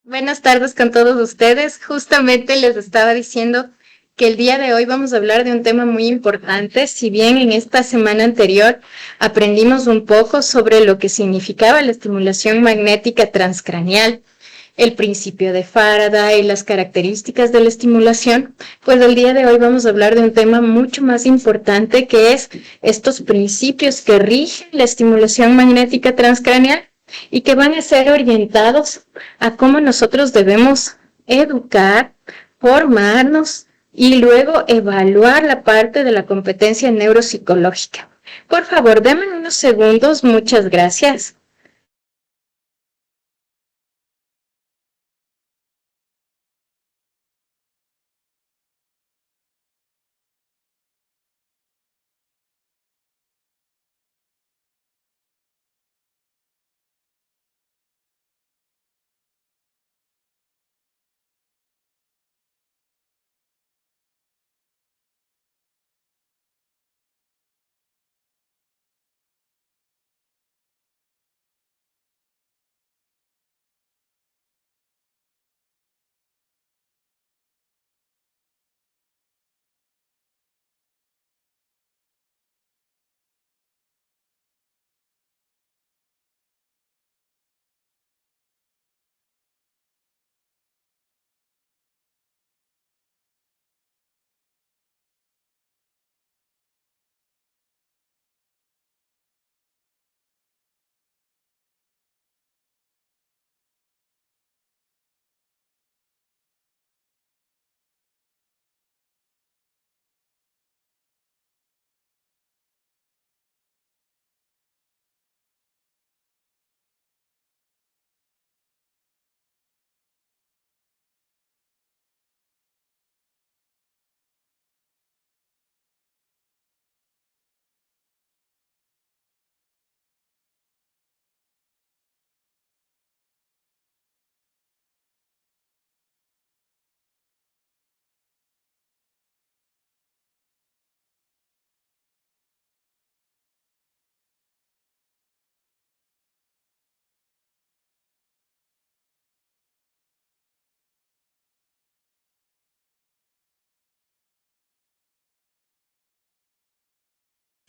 Buenas tardes con todos ustedes. Justamente les estaba diciendo que el día de hoy vamos a hablar de un tema muy importante. Si bien en esta semana anterior aprendimos un poco sobre lo que significaba la estimulación magnética transcraneal, el principio de Faraday y las características de la estimulación, pues el día de hoy vamos a hablar de un tema mucho más importante que es estos principios que rigen la estimulación magnética transcraneal y que van a ser orientados a cómo nosotros debemos educar, formarnos y luego evaluar la parte de la competencia neuropsicológica. Por favor, denme unos segundos. Muchas gracias.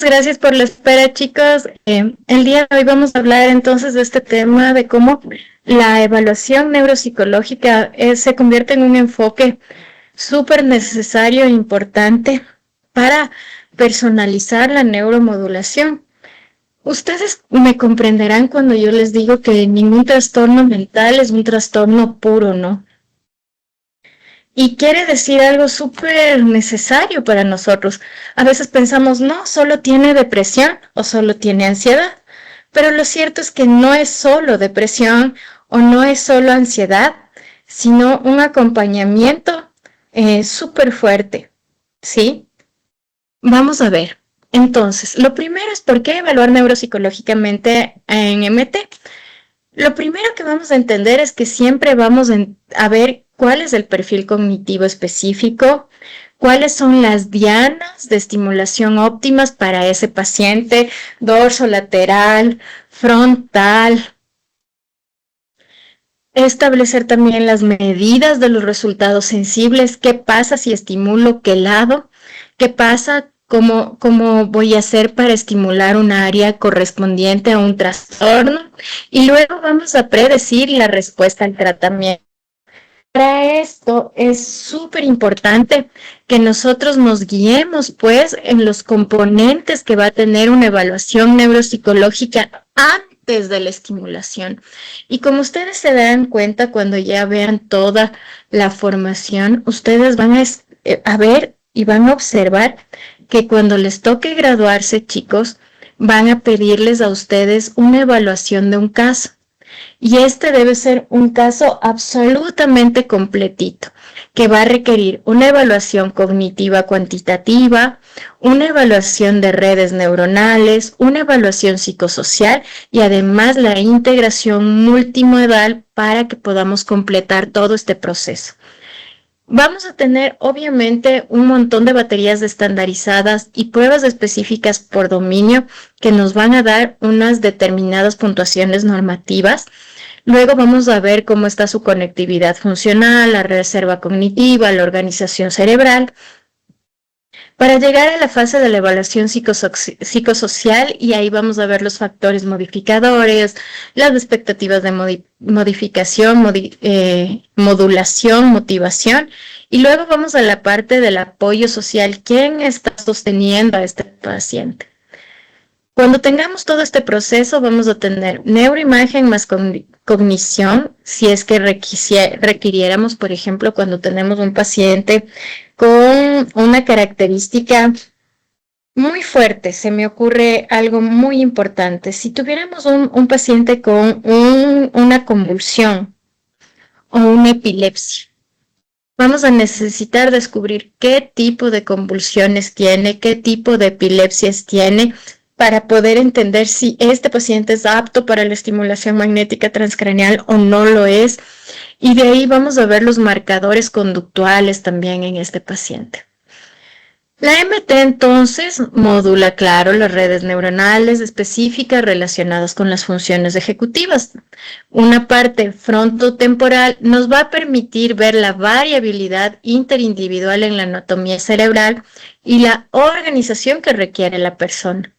Gracias por la espera, chicos. El día de hoy vamos a hablar entonces de este tema de cómo la evaluación neuropsicológica se convierte en un enfoque súper necesario e importante para personalizar la neuromodulación. Ustedes me comprenderán cuando yo les digo que ningún trastorno mental es un trastorno puro, ¿no? Y quiere decir algo súper necesario para nosotros. A veces pensamos, no, solo tiene depresión o solo tiene ansiedad. Pero lo cierto es que no es solo depresión o no es solo ansiedad, sino un acompañamiento súper fuerte, ¿sí? Vamos a ver. Entonces, lo primero es por qué evaluar neuropsicológicamente en MT. Lo primero que vamos a entender es que siempre vamos a ver cuál es el perfil cognitivo específico, cuáles son las dianas de estimulación óptimas para ese paciente, dorso lateral, frontal. Establecer también las medidas de los resultados sensibles, qué pasa si estimulo qué lado, qué pasa, cómo voy a hacer para estimular un área correspondiente a un trastorno y luego vamos a predecir la respuesta al tratamiento. Para esto es súper importante que nosotros nos guiemos pues en los componentes que va a tener una evaluación neuropsicológica antes de la estimulación. Y como ustedes se dan cuenta cuando ya vean toda la formación, ustedes van a ver y van a observar que cuando les toque graduarse, chicos, van a pedirles a ustedes una evaluación de un caso. Y este debe ser un caso absolutamente completito, que va a requerir una evaluación cognitiva cuantitativa, una evaluación de redes neuronales, una evaluación psicosocial y además la integración multimodal para que podamos completar todo este proceso. Vamos a tener obviamente un montón de baterías estandarizadas y pruebas específicas por dominio que nos van a dar unas determinadas puntuaciones normativas. Luego vamos a ver cómo está su conectividad funcional, la reserva cognitiva, la organización cerebral, para llegar a la fase de la evaluación psicosocial, y ahí vamos a ver los factores modificadores, las expectativas de modificación, modulación, motivación, y luego vamos a la parte del apoyo social. ¿Quién está sosteniendo a este paciente? Cuando tengamos todo este proceso, vamos a tener neuroimagen más cognición, si es que requiriéramos, por ejemplo, cuando tenemos un paciente con una característica muy fuerte. Se me ocurre algo muy importante. Si tuviéramos un paciente con una convulsión o una epilepsia, vamos a necesitar descubrir qué tipo de convulsiones tiene, qué tipo de epilepsias tiene, para poder entender si este paciente es apto para la estimulación magnética transcraneal o no lo es. Y de ahí vamos a ver los marcadores conductuales también en este paciente. La MT entonces modula, claro, las redes neuronales específicas relacionadas con las funciones ejecutivas. Una parte frontotemporal nos va a permitir ver la variabilidad interindividual en la anatomía cerebral y la organización que requiere la persona.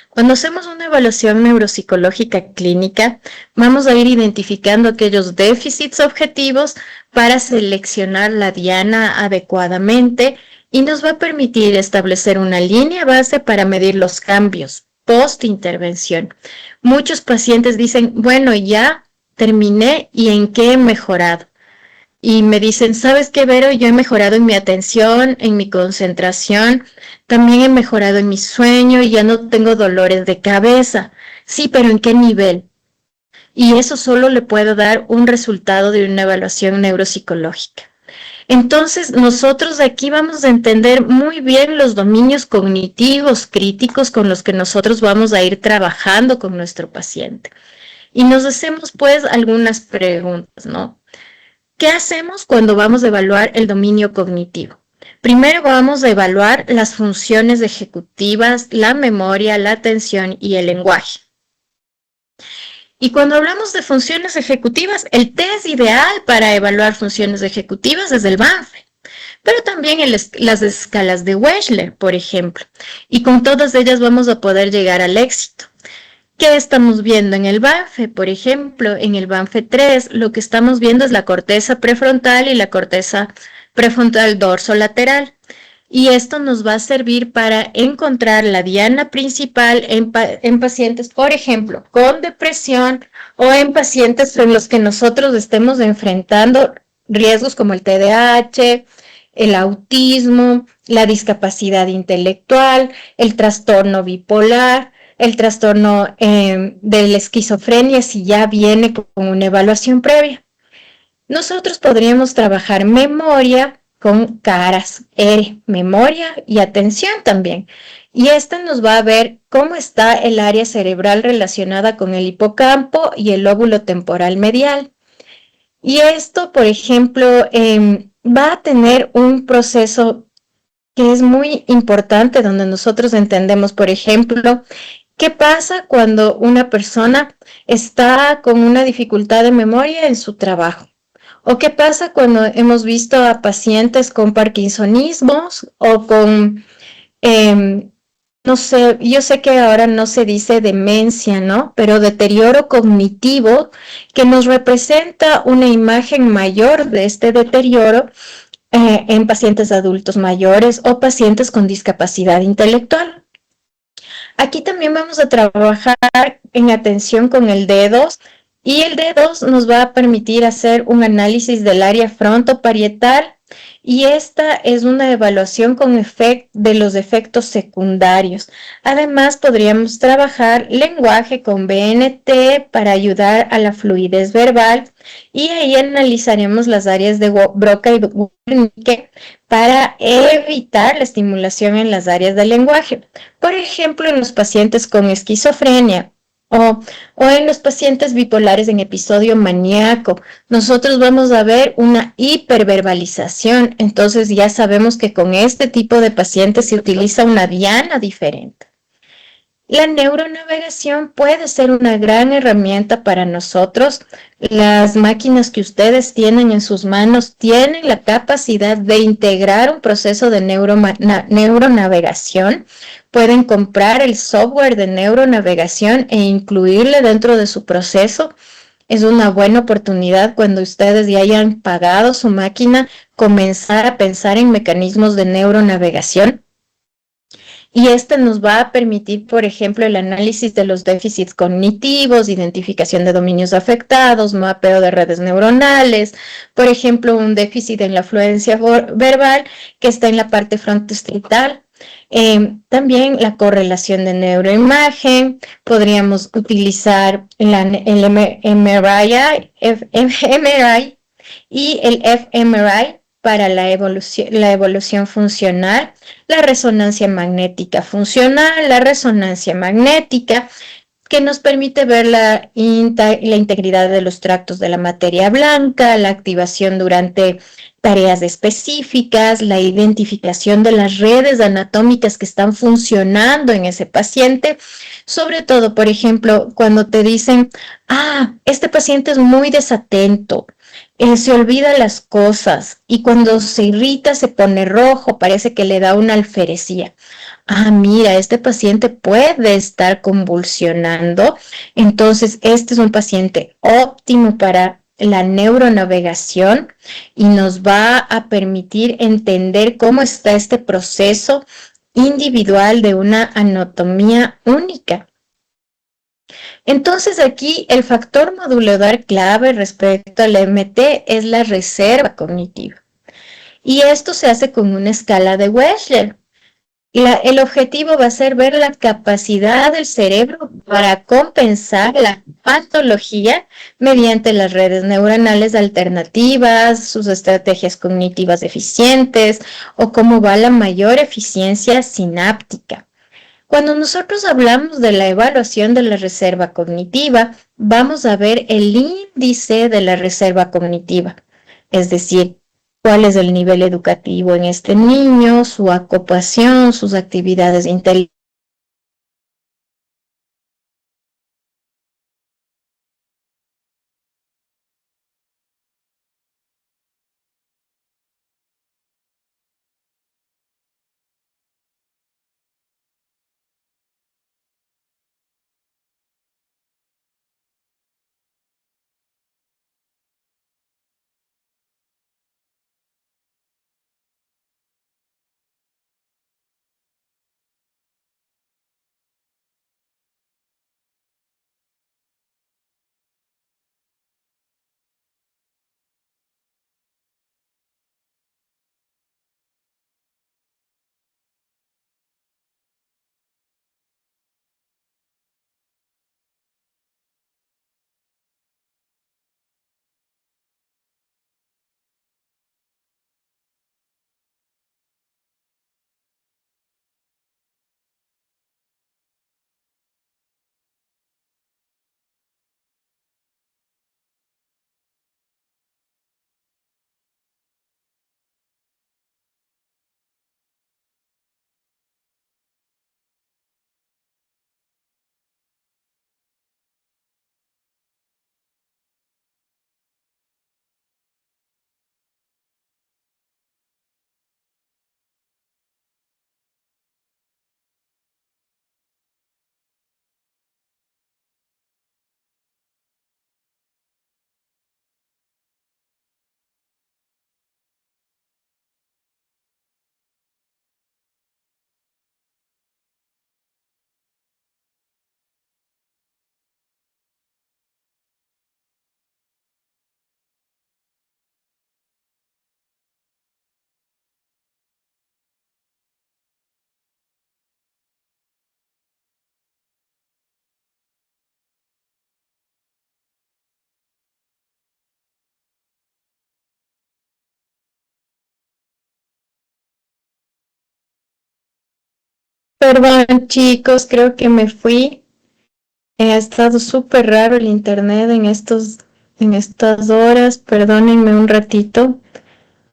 Cuando hacemos una evaluación neuropsicológica clínica, vamos a ir identificando aquellos déficits objetivos para seleccionar la diana adecuadamente, y nos va a permitir establecer una línea base para medir los cambios post-intervención. Muchos pacientes dicen, bueno, ya terminé, ¿y en qué he mejorado? Y me dicen, ¿sabes qué, Vero? Yo he mejorado en mi atención, en mi concentración, también he mejorado en mi sueño y ya no tengo dolores de cabeza. Sí, pero ¿en qué nivel? Y eso solo le puedo dar un resultado de una evaluación neuropsicológica. Entonces, nosotros aquí vamos a entender muy bien los dominios cognitivos críticos con los que nosotros vamos a ir trabajando con nuestro paciente. Y nos hacemos pues algunas preguntas, ¿no? ¿Qué hacemos cuando vamos a evaluar el dominio cognitivo? Primero vamos a evaluar las funciones ejecutivas, la memoria, la atención y el lenguaje. Y cuando hablamos de funciones ejecutivas, el test ideal para evaluar funciones ejecutivas es el Banff, pero también las escalas de Wechsler, por ejemplo. Y con todas ellas vamos a poder llegar al éxito. ¿Qué estamos viendo en el Banff? Por ejemplo, en el Banff 3, lo que estamos viendo es la corteza prefrontal y la corteza prefrontal dorsolateral. Y esto nos va a servir para encontrar la diana principal en pacientes, por ejemplo, con depresión, o en pacientes en los que nosotros estemos enfrentando riesgos como el TDAH, el autismo, la discapacidad intelectual, el trastorno bipolar, el trastorno de la esquizofrenia, si ya viene con una evaluación previa. Nosotros podríamos trabajar memoria con caras, memoria y atención también. Y esta nos va a ver cómo está el área cerebral relacionada con el hipocampo y el lóbulo temporal medial. Y esto, por ejemplo, va a tener un proceso que es muy importante, donde nosotros entendemos, por ejemplo, ¿qué pasa cuando una persona está con una dificultad de memoria en su trabajo? ¿O qué pasa cuando hemos visto a pacientes con parkinsonismos o con, no sé, yo sé que ahora no se dice demencia, ¿no? Pero deterioro cognitivo, que nos representa una imagen mayor de este deterioro en pacientes adultos mayores o pacientes con discapacidad intelectual. Aquí también vamos a trabajar en atención con el D2, y el D2 nos va a permitir hacer un análisis del área frontoparietal, y esta es una evaluación con de los efectos secundarios. Además, podríamos trabajar lenguaje con BNT para ayudar a la fluidez verbal, y ahí analizaremos las áreas de Broca y Wernicke para evitar la estimulación en las áreas del lenguaje. Por ejemplo, en los pacientes con esquizofrenia o en los pacientes bipolares en episodio maníaco, nosotros vamos a ver una hiperverbalización. Entonces ya sabemos que con este tipo de pacientes se utiliza una diana diferente. La neuronavegación puede ser una gran herramienta para nosotros. Las máquinas que ustedes tienen en sus manos tienen la capacidad de integrar un proceso de neuronavegación. Pueden comprar el software de neuronavegación e incluirle dentro de su proceso. Es una buena oportunidad cuando ustedes ya hayan pagado su máquina, comenzar a pensar en mecanismos de neuronavegación. Y este nos va a permitir, por ejemplo, el análisis de los déficits cognitivos, identificación de dominios afectados, mapeo de redes neuronales, por ejemplo, un déficit en la fluencia verbal que está en la parte frontostriatal. También la correlación de neuroimagen, podríamos utilizar el MRI y el fMRI para la evolución funcional, la resonancia magnética funcional, la resonancia magnética, que nos permite ver la integridad de los tractos de la materia blanca, la activación durante tareas específicas, la identificación de las redes anatómicas que están funcionando en ese paciente, sobre todo, por ejemplo, cuando te dicen, este paciente es muy desatento, se olvida las cosas y cuando se irrita se pone rojo, parece que le da una alferecía. Mira, este paciente puede estar convulsionando, entonces este es un paciente óptimo para la neuronavegación y nos va a permitir entender cómo está este proceso individual de una anatomía única. Entonces aquí el factor modulador clave respecto al MT es la reserva cognitiva. Y esto se hace con una escala de Wechsler. El objetivo va a ser ver la capacidad del cerebro para compensar la patología mediante las redes neuronales alternativas, sus estrategias cognitivas eficientes o cómo va la mayor eficiencia sináptica. Cuando nosotros hablamos de la evaluación de la reserva cognitiva, vamos a ver el índice de la reserva cognitiva, es decir, cuál es el nivel educativo en este niño, su ocupación, sus actividades intelectuales. Perdón, chicos, creo que me fui. Ha estado súper raro el internet en estas horas. Perdónenme un ratito.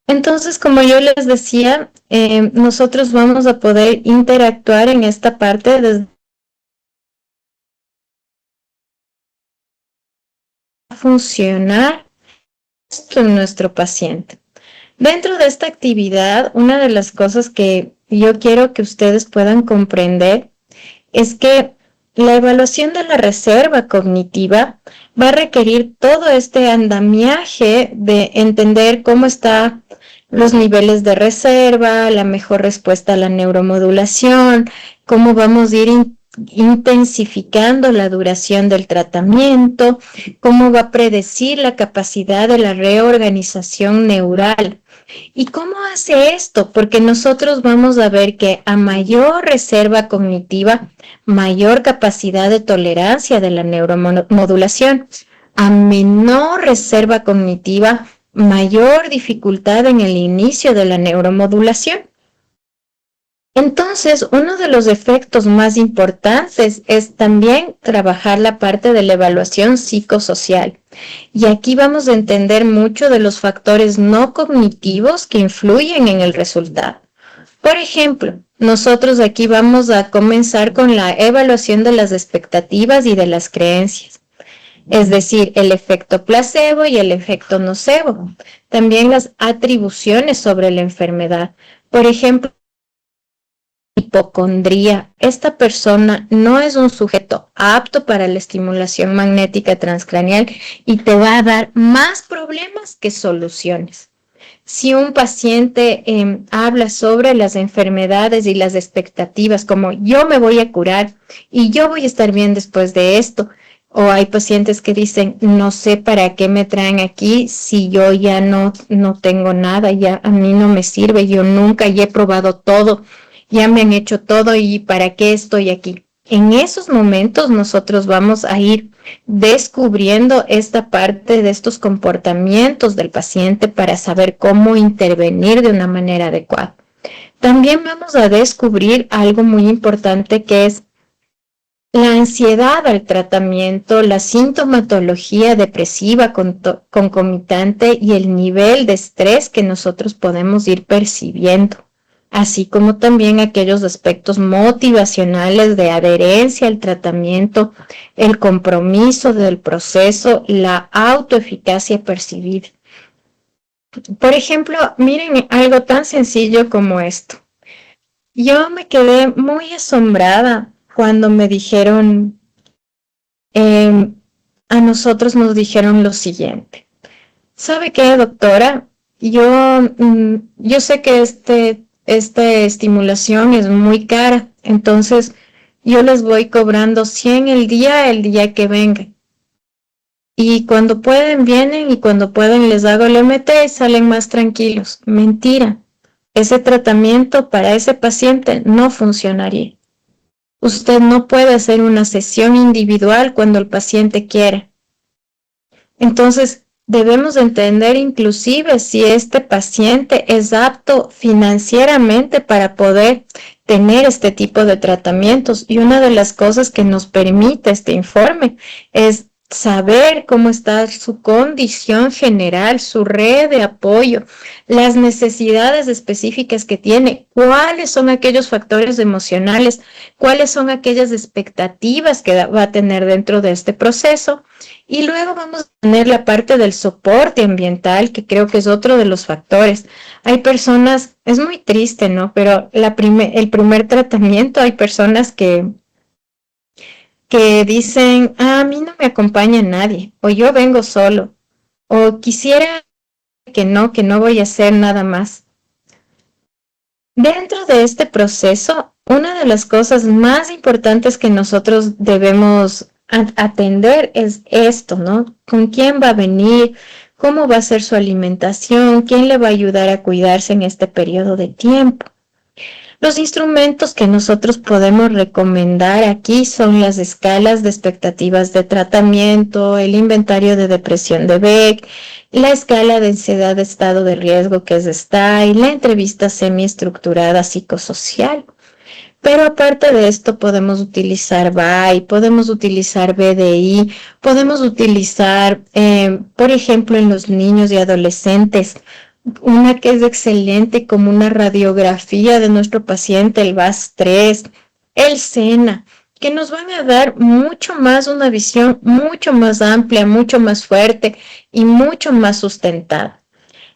Entonces, como yo les decía, nosotros vamos a poder interactuar en esta parte desde funcionar esto en nuestro paciente. Dentro de esta actividad, una de las cosas que yo quiero que ustedes puedan comprender es que la evaluación de la reserva cognitiva va a requerir todo este andamiaje de entender cómo están los niveles de reserva, la mejor respuesta a la neuromodulación, cómo vamos a ir intensificando la duración del tratamiento, cómo va a predecir la capacidad de la reorganización neural. ¿Y cómo hace esto? Porque nosotros vamos a ver que a mayor reserva cognitiva, mayor capacidad de tolerancia de la neuromodulación. A menor reserva cognitiva, mayor dificultad en el inicio de la neuromodulación. Entonces, uno de los efectos más importantes es también trabajar la parte de la evaluación psicosocial. Y aquí vamos a entender mucho de los factores no cognitivos que influyen en el resultado. Por ejemplo, nosotros aquí vamos a comenzar con la evaluación de las expectativas y de las creencias. Es decir, el efecto placebo y el efecto nocebo. También las atribuciones sobre la enfermedad. Por ejemplo, hipocondría. Esta persona no es un sujeto apto para la estimulación magnética transcraneal y te va a dar más problemas que soluciones. Si un paciente habla sobre las enfermedades y las expectativas, como yo me voy a curar y yo voy a estar bien después de esto, o hay pacientes que dicen, no sé para qué me traen aquí si yo ya no tengo nada, ya a mí no me sirve, yo nunca ya he probado todo, ya me han hecho todo y para qué estoy aquí. En esos momentos nosotros vamos a ir descubriendo esta parte de estos comportamientos del paciente para saber cómo intervenir de una manera adecuada. También vamos a descubrir algo muy importante que es la ansiedad al tratamiento, la sintomatología depresiva concomitante y el nivel de estrés que nosotros podemos ir percibiendo, así como también aquellos aspectos motivacionales de adherencia al tratamiento, el compromiso del proceso, la autoeficacia percibida. Por ejemplo, miren algo tan sencillo como esto. Yo me quedé muy asombrada cuando me dijeron, a nosotros nos dijeron lo siguiente. ¿Sabe qué, doctora? Yo sé que esta estimulación es muy cara, entonces yo les voy cobrando 100 el día que vengan. Y cuando pueden, vienen y cuando pueden les hago el MT y salen más tranquilos. Mentira. Ese tratamiento para ese paciente no funcionaría. Usted no puede hacer una sesión individual cuando el paciente quiere. Entonces, debemos entender inclusive si este paciente es apto financieramente para poder tener este tipo de tratamientos. Y una de las cosas que nos permite este informe es saber cómo está su condición general, su red de apoyo, las necesidades específicas que tiene, cuáles son aquellos factores emocionales, cuáles son aquellas expectativas que va a tener dentro de este proceso. Y luego vamos a tener la parte del soporte ambiental, que creo que es otro de los factores. Hay personas, es muy triste, ¿no? Pero el primer tratamiento, hay personas que dicen, a mí no me acompaña nadie, o yo vengo solo, o quisiera que no voy a hacer nada más. Dentro de este proceso, una de las cosas más importantes que nosotros debemos atender es esto, ¿no? ¿Con quién va a venir? ¿Cómo va a ser su alimentación? ¿Quién le va a ayudar a cuidarse en este periodo de tiempo? Los instrumentos que nosotros podemos recomendar aquí son las escalas de expectativas de tratamiento, el inventario de depresión de Beck, la escala de ansiedad de estado de riesgo que es STAI, la entrevista semiestructurada psicosocial. Pero aparte de esto podemos utilizar BAI, podemos utilizar BDI, podemos utilizar, por ejemplo, en los niños y adolescentes, una que es excelente como una radiografía de nuestro paciente, el VAS-3, el SENA. que nos van a dar mucho más una visión mucho más amplia, mucho más fuerte y mucho más sustentada.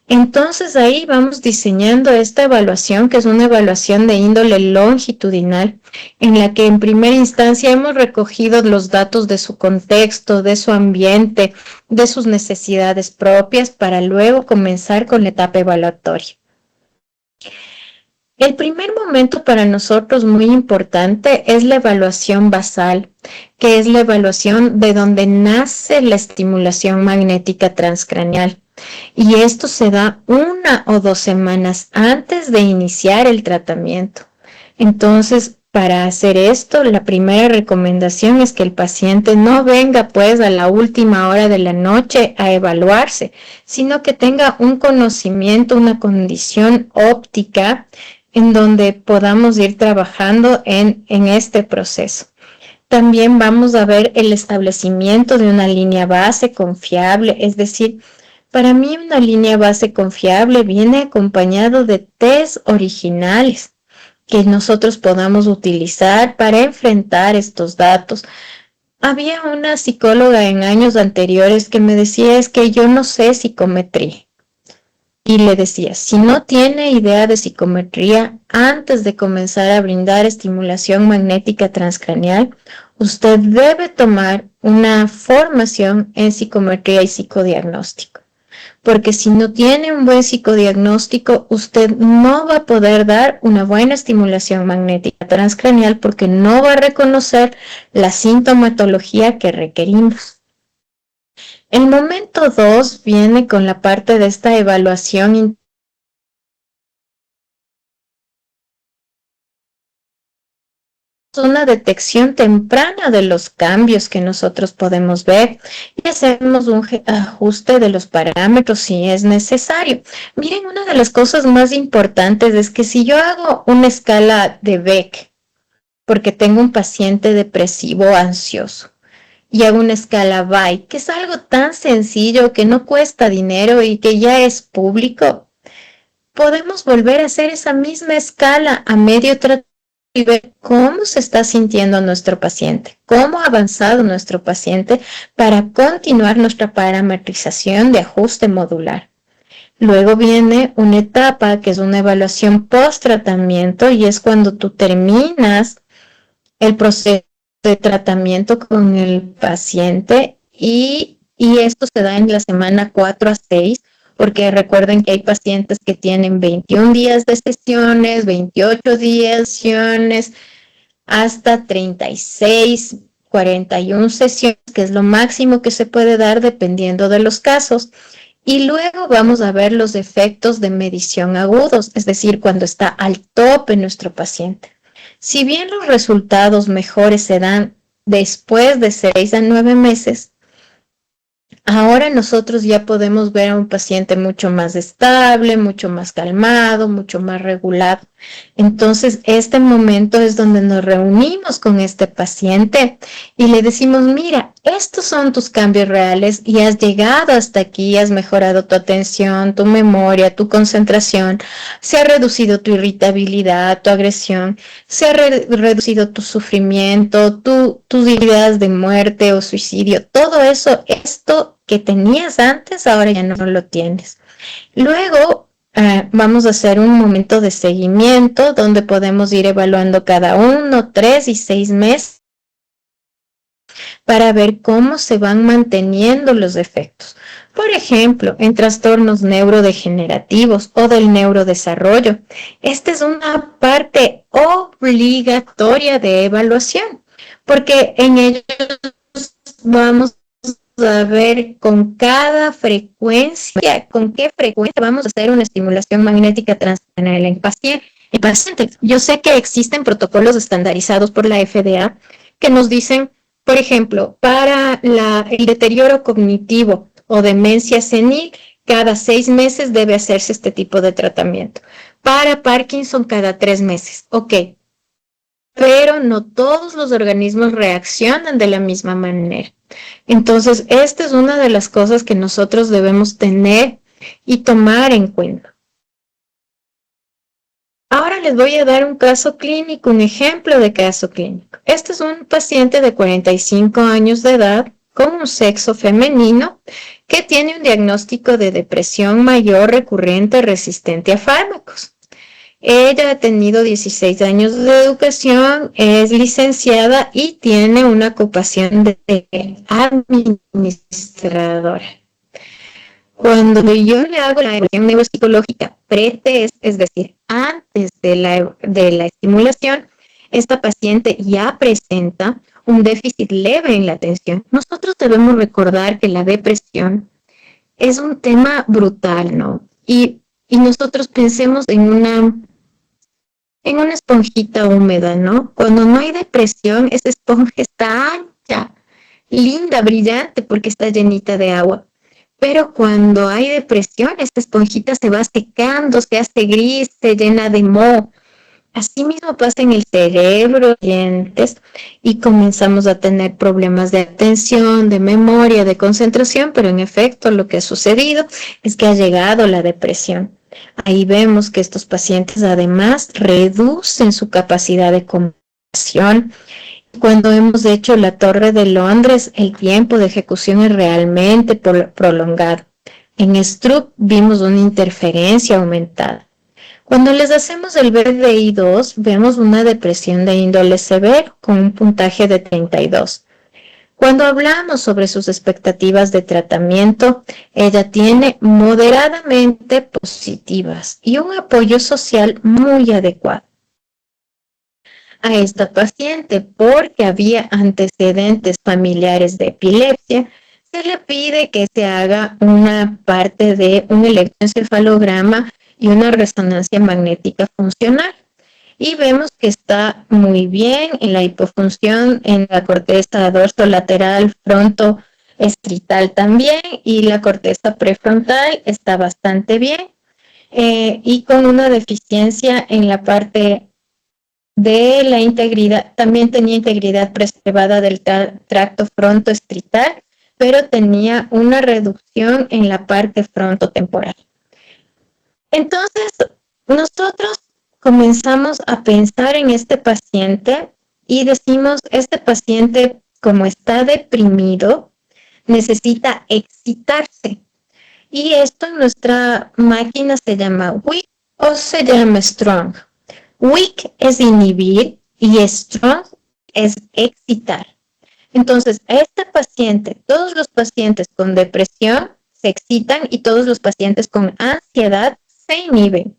Entonces ahí vamos diseñando esta evaluación, que es una evaluación de índole longitudinal, en la que en primera instancia hemos recogido los datos de su contexto, de su ambiente, de sus necesidades propias, para luego comenzar con la etapa evaluatoria. El primer momento para nosotros muy importante es la evaluación basal, que es la evaluación de donde nace la estimulación magnética transcraneal. Y esto se da 1 o 2 semanas antes de iniciar el tratamiento. Entonces, para hacer esto, la primera recomendación es que el paciente no venga pues a la última hora de la noche a evaluarse, sino que tenga un conocimiento, una condición óptica en donde podamos ir trabajando en este proceso. También vamos a ver el establecimiento de una línea base confiable, es decir, para mí una línea base confiable viene acompañado de test originales que nosotros podamos utilizar para enfrentar estos datos. Había una psicóloga en años anteriores que me decía, es que yo no sé psicometría. Y le decía, si no tiene idea de psicometría, antes de comenzar a brindar estimulación magnética transcraneal, usted debe tomar una formación en psicometría y psicodiagnóstico. Porque si no tiene un buen psicodiagnóstico, usted no va a poder dar una buena estimulación magnética transcraneal porque no va a reconocer la sintomatología que requerimos. El momento 2 viene con la parte de esta evaluación, una detección temprana de los cambios que nosotros podemos ver y hacemos un ajuste de los parámetros si es necesario. Miren, una de las cosas más importantes es que si yo hago una escala de Beck, porque tengo un paciente depresivo o ansioso, y hago una escala BY, que es algo tan sencillo que no cuesta dinero y que ya es público, podemos volver a hacer esa misma escala a medio tratamiento y ver cómo se está sintiendo nuestro paciente, cómo ha avanzado nuestro paciente para continuar nuestra parametrización de ajuste modular. Luego viene una etapa que es una evaluación post-tratamiento y es cuando tú terminas el proceso de tratamiento con el paciente y esto se da en la semana 4 a 6, porque recuerden que hay pacientes que tienen 21 días de sesiones, 28 días de sesiones, hasta 36, 41 sesiones, que es lo máximo que se puede dar dependiendo de los casos. Y luego vamos a ver los efectos de medición agudos, es decir, cuando está al tope nuestro paciente. Si bien los resultados mejores se dan después de 6 a 9 meses, ahora nosotros ya podemos ver a un paciente mucho más estable, mucho más calmado, mucho más regulado. Entonces, este momento es donde nos reunimos con este paciente y le decimos, mira, estos son tus cambios reales y has llegado hasta aquí, has mejorado tu atención, tu memoria, tu concentración, se ha reducido tu irritabilidad, tu agresión, se ha reducido tu sufrimiento, tus ideas de muerte o suicidio, todo eso, esto que tenías antes, ahora ya no lo tienes. Luego, vamos a hacer un momento de seguimiento donde podemos ir evaluando cada 1, 3 y 6 meses para ver cómo se van manteniendo los efectos. Por ejemplo, en trastornos neurodegenerativos o del neurodesarrollo. Esta es una parte obligatoria de evaluación, porque en ellos vamos a ver con cada frecuencia, con qué frecuencia vamos a hacer una estimulación magnética transcranial en pacientes. Yo sé que existen protocolos estandarizados por la FDA que nos dicen, por ejemplo, para el deterioro cognitivo o demencia senil, cada 6 meses debe hacerse este tipo de tratamiento. Para Parkinson, cada 3 meses. Ok, pero no todos los organismos reaccionan de la misma manera. Entonces, esta es una de las cosas que nosotros debemos tener y tomar en cuenta. Ahora les voy a dar un caso clínico, un ejemplo de caso clínico. Este es un paciente de 45 años de edad con un sexo femenino que tiene un diagnóstico de depresión mayor recurrente resistente a fármacos. Ella ha tenido 16 años de educación, es licenciada y tiene una ocupación de administradora. Cuando yo le hago la evaluación neuropsicológica pre-test, es decir, antes de la estimulación, esta paciente ya presenta un déficit leve en la atención. Nosotros debemos recordar que la depresión es un tema brutal, ¿no? Y nosotros pensemos en una esponjita húmeda, ¿no? Cuando no hay depresión, esa esponja está ancha, linda, brillante, porque está llenita de agua. Pero cuando hay depresión, esta esponjita se va secando, se hace gris, se llena de moho. Así mismo pasa en el cerebro, dientes, y comenzamos a tener problemas de atención, de memoria, de concentración, pero en efecto lo que ha sucedido es que ha llegado la depresión. Ahí vemos que estos pacientes además reducen su capacidad de comunicación. Cuando hemos hecho la Torre de Londres, el tiempo de ejecución es realmente prolongado. En Stroop vimos una interferencia aumentada. Cuando les hacemos el BDI-2, vemos una depresión de índole severo con un puntaje de 32. Cuando hablamos sobre sus expectativas de tratamiento, ella tiene moderadamente positivas y un apoyo social muy adecuado a esta paciente porque había antecedentes familiares de epilepsia. Se le pide que se haga una parte de un electroencefalograma y una resonancia magnética funcional. Y vemos que está muy bien en la hipofunción, en la corteza dorsolateral, frontoestrital también, y la corteza prefrontal está bastante bien, y con una deficiencia en la parte de la integridad, también tenía integridad preservada del tracto frontoestrital, pero tenía una reducción en la parte frontotemporal. Entonces, nosotros comenzamos a pensar en este paciente y decimos, este paciente, como está deprimido, necesita excitarse. Y esto en nuestra máquina se llama weak o se llama strong. Weak es inhibir y strong es excitar. Entonces, a este paciente, todos los pacientes con depresión se excitan y todos los pacientes con ansiedad se inhiben.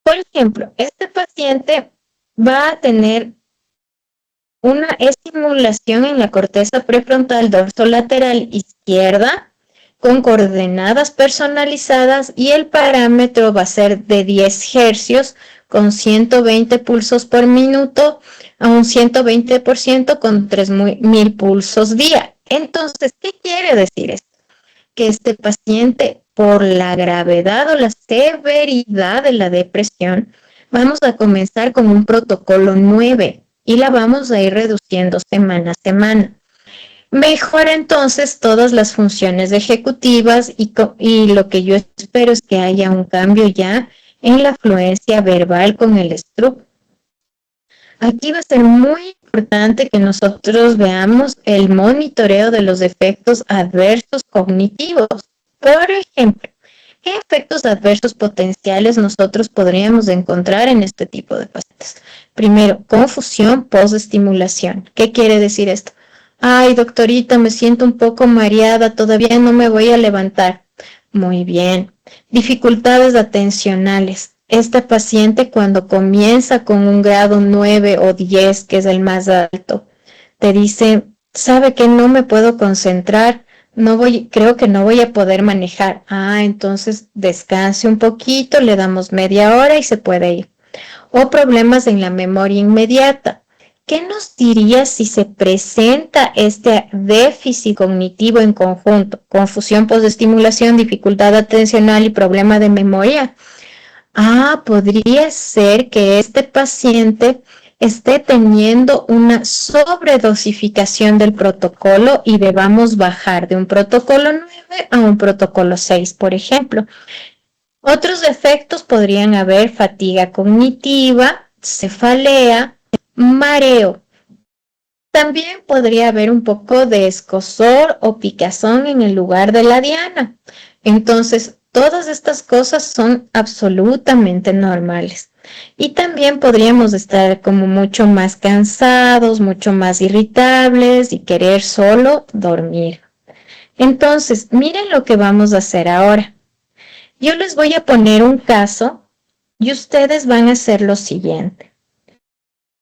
Por ejemplo, este paciente va a tener una estimulación en la corteza prefrontal dorsolateral izquierda con coordenadas personalizadas y el parámetro va a ser de 10 hercios con 120 pulsos por minuto a un 120% con 3000 pulsos día. Entonces, ¿qué quiere decir esto? Que este paciente, por la gravedad o la severidad de la depresión, vamos a comenzar con un protocolo 9 y la vamos a ir reduciendo semana a semana. Mejora entonces todas las funciones ejecutivas y lo que yo espero es que haya un cambio ya en la fluencia verbal con el Stroop. Aquí va a ser muy importante que nosotros veamos el monitoreo de los efectos adversos cognitivos. Por ejemplo, ¿qué efectos adversos potenciales nosotros podríamos encontrar en este tipo de pacientes? Primero, confusión post-estimulación. ¿Qué quiere decir esto? Ay, doctorita, me siento un poco mareada, todavía no me voy a levantar. Muy bien. Dificultades atencionales. Este paciente cuando comienza con un grado 9 o 10, que es el más alto, te dice, sabe que no me puedo concentrar, creo que no voy a poder manejar. Entonces descanse un poquito, le damos media hora y se puede ir. O problemas en la memoria inmediata. ¿Qué nos diría si se presenta este déficit cognitivo en conjunto? Confusión posestimulación, dificultad atencional y problema de memoria. Podría ser que este paciente esté teniendo una sobredosificación del protocolo y debamos bajar de un protocolo 9 a un protocolo 6, por ejemplo. Otros efectos podrían haber fatiga cognitiva, cefalea, mareo. También podría haber un poco de escozor o picazón en el lugar de la diana. Entonces, todas estas cosas son absolutamente normales. Y también podríamos estar como mucho más cansados, mucho más irritables y querer solo dormir. Entonces, miren lo que vamos a hacer ahora. Yo les voy a poner un caso y ustedes van a hacer lo siguiente.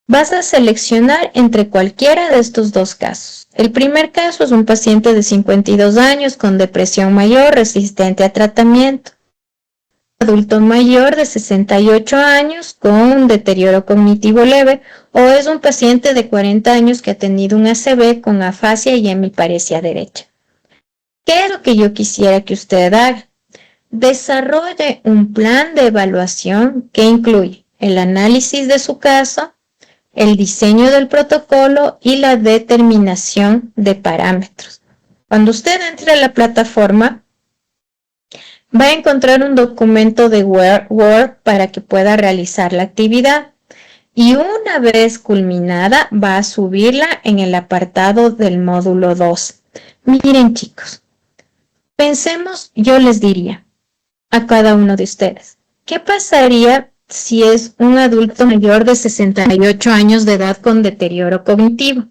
Vas a seleccionar entre cualquiera de estos dos casos. El primer caso es un paciente de 52 años con depresión mayor resistente a tratamiento. Adulto mayor de 68 años con un deterioro cognitivo leve, o es un paciente de 40 años que ha tenido un ACV con afasia y hemiparesia derecha. ¿Qué es lo que yo quisiera que usted haga? Desarrolle un plan de evaluación que incluye el análisis de su caso, el diseño del protocolo y la determinación de parámetros. Cuando usted entre a la plataforma, va a encontrar un documento de Word para que pueda realizar la actividad y una vez culminada va a subirla en el apartado del módulo 2. Miren chicos, pensemos, yo les diría a cada uno de ustedes, ¿qué pasaría si es un adulto mayor de 68 años de edad con deterioro cognitivo?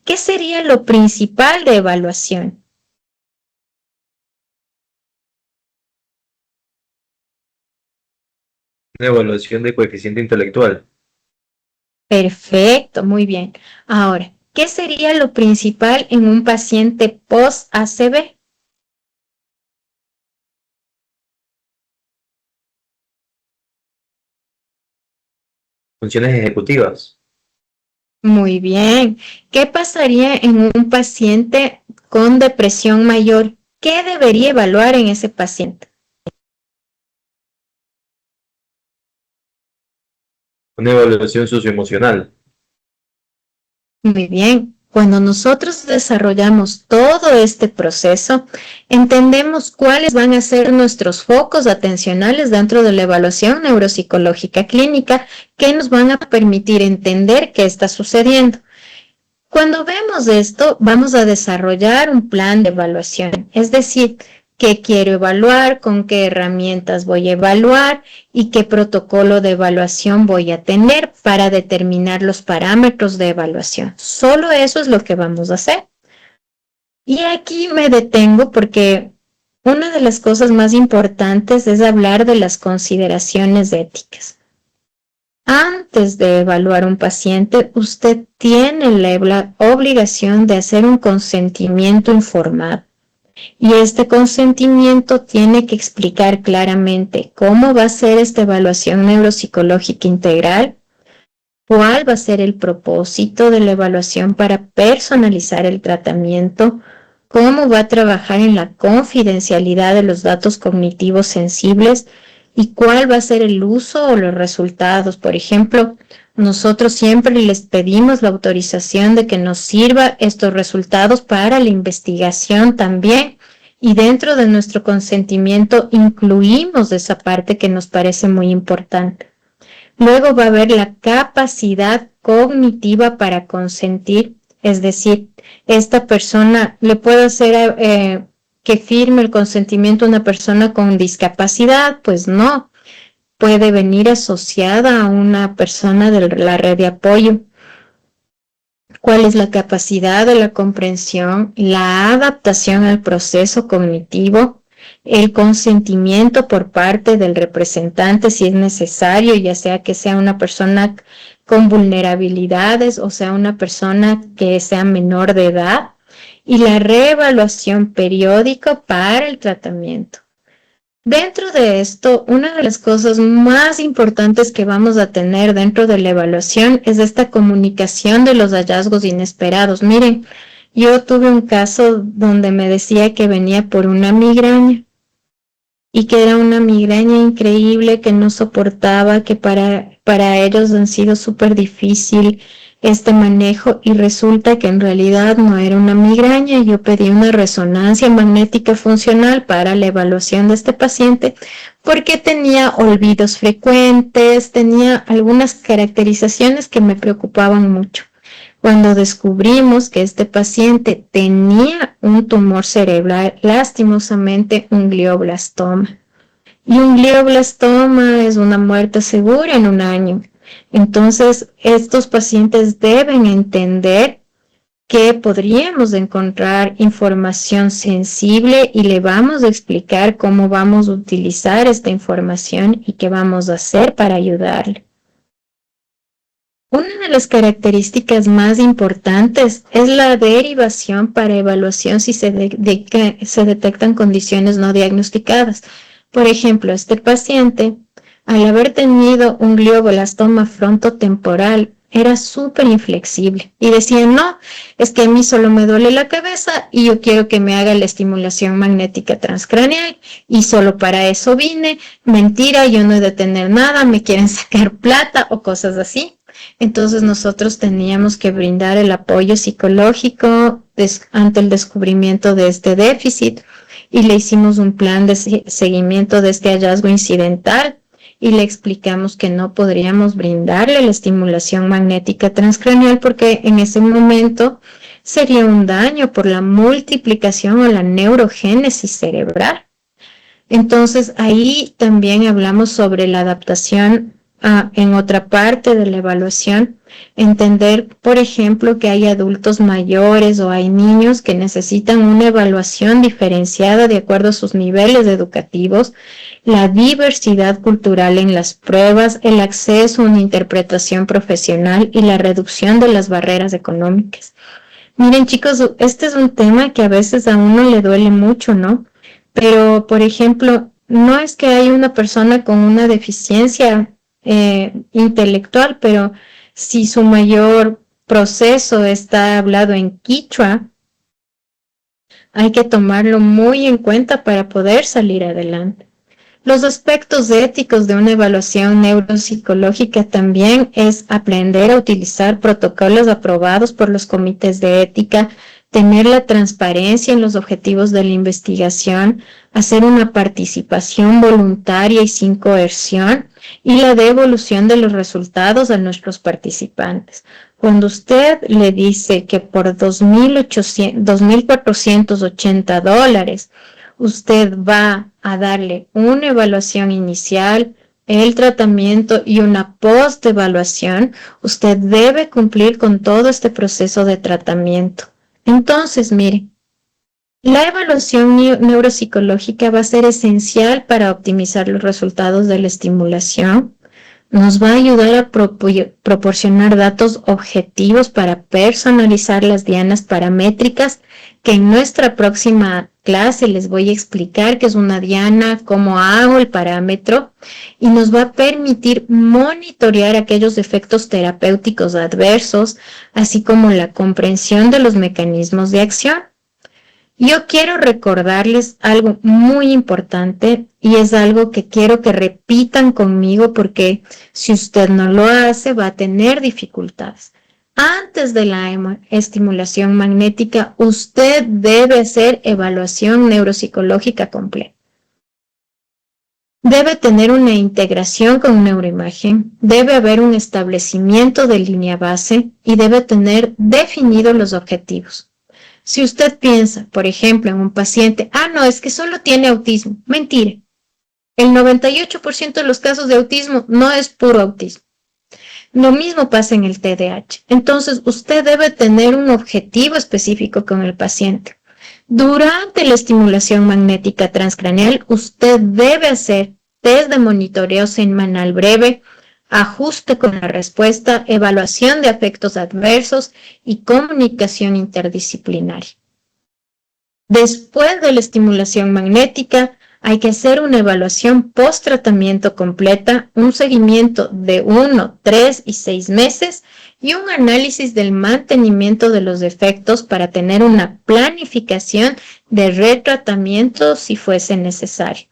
¿Qué sería lo principal de evaluación? Una evaluación de coeficiente intelectual. Perfecto, muy bien. Ahora, ¿qué sería lo principal en un paciente post-ACV? Funciones ejecutivas. Muy bien. ¿Qué pasaría en un paciente con depresión mayor? ¿Qué debería evaluar en ese paciente? Una evaluación socioemocional. Muy bien. Cuando nosotros desarrollamos todo este proceso, entendemos cuáles van a ser nuestros focos atencionales dentro de la evaluación neuropsicológica clínica que nos van a permitir entender qué está sucediendo. Cuando vemos esto, vamos a desarrollar un plan de evaluación, es decir, qué quiero evaluar, con qué herramientas voy a evaluar y qué protocolo de evaluación voy a tener para determinar los parámetros de evaluación. Solo eso es lo que vamos a hacer. Y aquí me detengo porque una de las cosas más importantes es hablar de las consideraciones éticas. Antes de evaluar un paciente, usted tiene la obligación de hacer un consentimiento informado. Y este consentimiento tiene que explicar claramente cómo va a ser esta evaluación neuropsicológica integral, cuál va a ser el propósito de la evaluación para personalizar el tratamiento, cómo va a trabajar en la confidencialidad de los datos cognitivos sensibles y cuál va a ser el uso o los resultados. Por ejemplo, nosotros siempre les pedimos la autorización de que nos sirva estos resultados para la investigación también. Y dentro de nuestro consentimiento incluimos esa parte que nos parece muy importante. Luego va a haber la capacidad cognitiva para consentir, es decir, esta persona le puede hacer que firme el consentimiento a una persona con discapacidad, pues no, puede venir asociada a una persona de la red de apoyo. ¿Cuál es la capacidad de la comprensión, la adaptación al proceso cognitivo, el consentimiento por parte del representante si es necesario, ya sea que sea una persona con vulnerabilidades o sea una persona que sea menor de edad, y la reevaluación periódica para el tratamiento? Dentro de esto, una de las cosas más importantes que vamos a tener dentro de la evaluación es esta comunicación de los hallazgos inesperados. Miren, yo tuve un caso donde me decía que venía por una migraña y que era una migraña increíble que no soportaba, que para ellos han sido súper difícil este manejo y resulta que en realidad no era una migraña. Yo pedí una resonancia magnética funcional para la evaluación de este paciente porque tenía olvidos frecuentes, tenía algunas caracterizaciones que me preocupaban mucho. Cuando descubrimos que este paciente tenía un tumor cerebral, lastimosamente un glioblastoma. Y un glioblastoma es una muerte segura en un año. Entonces, estos pacientes deben entender que podríamos encontrar información sensible y le vamos a explicar cómo vamos a utilizar esta información y qué vamos a hacer para ayudarle. Una de las características más importantes es la derivación para evaluación si se detectan condiciones no diagnosticadas. Por ejemplo, este paciente, al haber tenido un glioblastoma frontotemporal, era súper inflexible y decía, no, es que a mí solo me duele la cabeza y yo quiero que me haga la estimulación magnética transcraneal y solo para eso vine. Mentira, yo no he de tener nada, me quieren sacar plata o cosas así. Entonces nosotros teníamos que brindar el apoyo psicológico ante el descubrimiento de este déficit y le hicimos un plan de seguimiento de este hallazgo incidental y le explicamos que no podríamos brindarle la estimulación magnética transcraneal porque en ese momento sería un daño por la multiplicación o la neurogénesis cerebral. Entonces ahí también hablamos sobre la adaptación en otra parte de la evaluación, entender, por ejemplo, que hay adultos mayores o hay niños que necesitan una evaluación diferenciada de acuerdo a sus niveles educativos, la diversidad cultural en las pruebas, el acceso a una interpretación profesional y la reducción de las barreras económicas. Miren, chicos, este es un tema que a veces a uno le duele mucho, ¿no? Pero, por ejemplo, no es que hay una persona con una deficiencia intelectual, pero si su mayor proceso está hablado en quichua, hay que tomarlo muy en cuenta para poder salir adelante. Los aspectos éticos de una evaluación neuropsicológica también es aprender a utilizar protocolos aprobados por los comités de ética, tener la transparencia en los objetivos de la investigación, hacer una participación voluntaria y sin coerción y la devolución de los resultados a nuestros participantes. Cuando usted le dice que por $2,480 usted va a darle una evaluación inicial, el tratamiento y una post-evaluación, usted debe cumplir con todo este proceso de tratamiento. Entonces, mire, la evaluación neuropsicológica va a ser esencial para optimizar los resultados de la estimulación. Nos va a ayudar a proporcionar datos objetivos para personalizar las dianas paramétricas, que en nuestra próxima clase les voy a explicar qué es una diana, cómo hago el parámetro, y nos va a permitir monitorear aquellos efectos terapéuticos adversos, así como la comprensión de los mecanismos de acción. Yo quiero recordarles algo muy importante y es algo que quiero que repitan conmigo porque si usted no lo hace va a tener dificultades. Antes de la estimulación magnética, usted debe hacer evaluación neuropsicológica completa. Debe tener una integración con neuroimagen, debe haber un establecimiento de línea base y debe tener definidos los objetivos. Si usted piensa, por ejemplo, en un paciente, no, es que solo tiene autismo. Mentira. El 98% de los casos de autismo no es puro autismo. Lo mismo pasa en el TDAH. Entonces, usted debe tener un objetivo específico con el paciente. Durante la estimulación magnética transcraneal, usted debe hacer test de monitoreo semanal breve, ajuste con la respuesta, evaluación de efectos adversos y comunicación interdisciplinaria. Después de la estimulación magnética, hay que hacer una evaluación post-tratamiento completa, un seguimiento de 1, 3 y 6 meses y un análisis del mantenimiento de los efectos para tener una planificación de retratamiento si fuese necesario.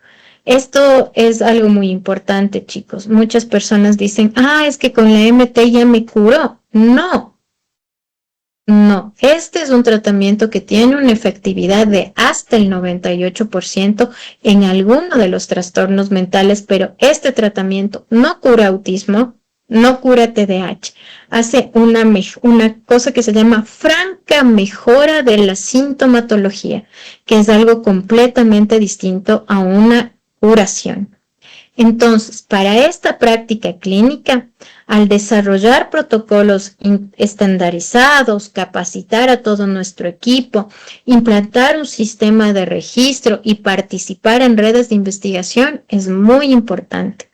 Esto es algo muy importante, chicos. Muchas personas dicen, es que con la MT ya me curó. No, No, este es un tratamiento que tiene una efectividad de hasta el 98% en alguno de los trastornos mentales, pero este tratamiento no cura autismo, no cura TDAH, hace una cosa que se llama franca mejora de la sintomatología, que es algo completamente distinto a una curación. Entonces, para esta práctica clínica, al desarrollar protocolos estandarizados, capacitar a todo nuestro equipo, implantar un sistema de registro y participar en redes de investigación es muy importante.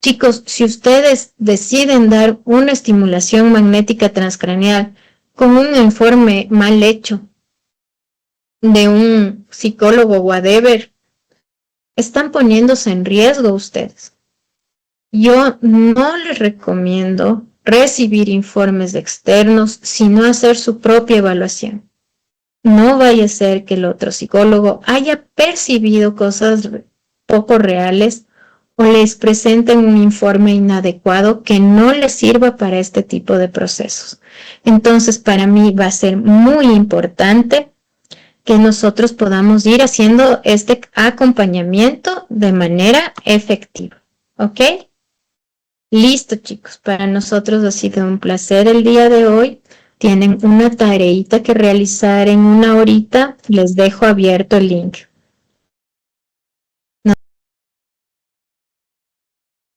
Chicos, si ustedes deciden dar una estimulación magnética transcraneal con un informe mal hecho de un psicólogo whatever, están poniéndose en riesgo ustedes. Yo no les recomiendo recibir informes externos, sino hacer su propia evaluación. No vaya a ser que el otro psicólogo haya percibido cosas poco reales o les presenten un informe inadecuado que no les sirva para este tipo de procesos. Entonces, para mí va a ser muy importante que nosotros podamos ir haciendo este acompañamiento de manera efectiva. ¿Ok? Listo, chicos. Para nosotros ha sido un placer el día de hoy. Tienen una tareita que realizar en una horita. Les dejo abierto el link.